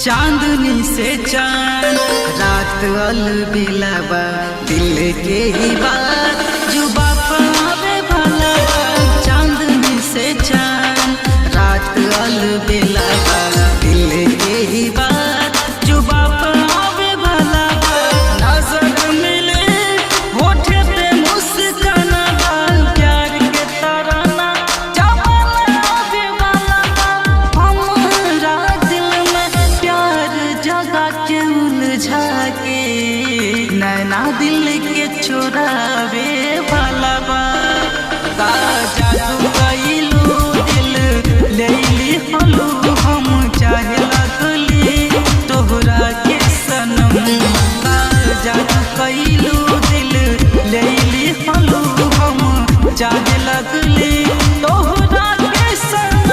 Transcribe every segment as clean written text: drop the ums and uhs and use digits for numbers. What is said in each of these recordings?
चांदनी से चांद रात अलबिलाबा दिल के ही बात जुबा पावे भला। चांदनी से चांद रात अलबिलाबा दिल के ही बात जुबा पावे भला। नजर मिले होठे पे मुस्काना प्यार के तराना जवाना आवे वाला। हमारा दिल में प्यार जगा के उलझा के नैना दिल के चुरावे वाला बा। का जादू कइलू दिल लेली हलू हम चाहे लगली तोहरा के सनम। का जादू कइलू दिल लेली हलू हम चाहे लगली तोहरा के सनम।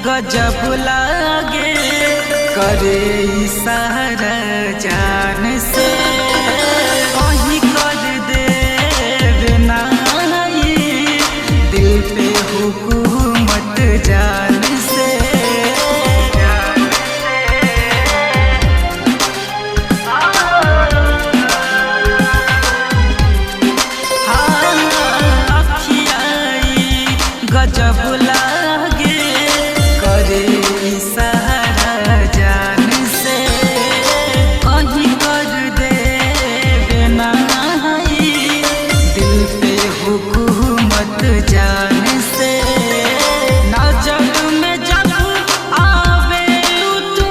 गजब लागे करे इशारा जान से कहीं कर दे नाई दिल पे हुकूमत जान से। हाँ अखियाई गजब लागे सहारा जान से कहीं कर दे नाई दिल पे हुकूमत जान से। नजर में जब आवे तू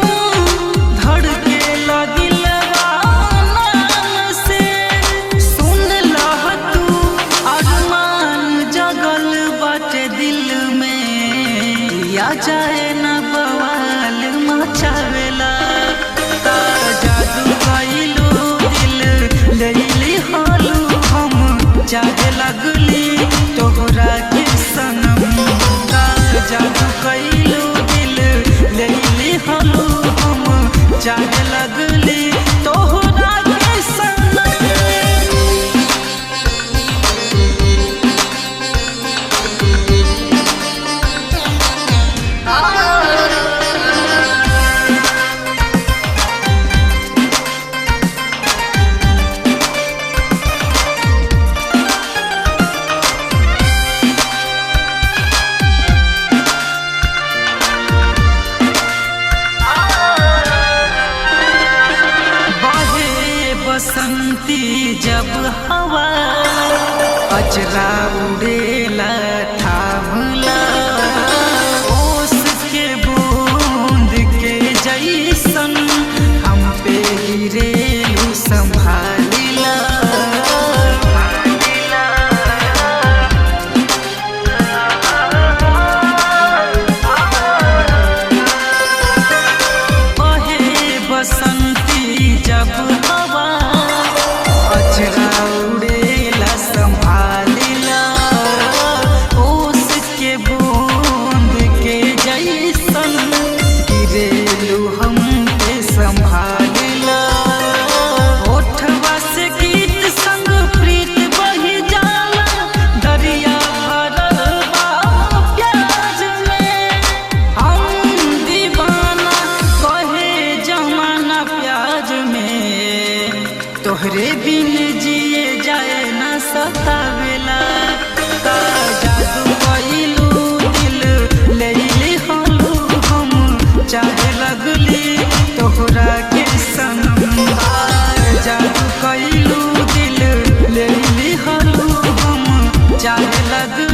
धड़के दिलवा से। सुन लह तू अरमान जगल बाटे दिल में या जाए ना बवाल मचावेला। का जादू कइलू दिल लेली हलू हम चाहे लगली तोहरा के सनम। का जादू कइलू दिल लेली हलू हम चाहे लगली तोहरा के सनम। बसंती जब हवा अजरा उड़ेला थामला ओस के बूंद के जैसन हम पे गिरेलू संभालिला। बसंती जब हवा अजरा उड़ेला संभालिला ओस के बूंद के जैसन गिरेलू हम पे संभालिला। ओठवा से गीत संग प्रीत बही जाला दरिया भरल बा प्याज में। हम दीवाना कहे जमाना प्याज में तोहरे बिन जिए जाए ना सतावेला। का जादू कइलू दिल लेली हलू हम चाहे लगली तोहरा के सनम। जादू कइलू दिल लेली हलू हम चाहे लगली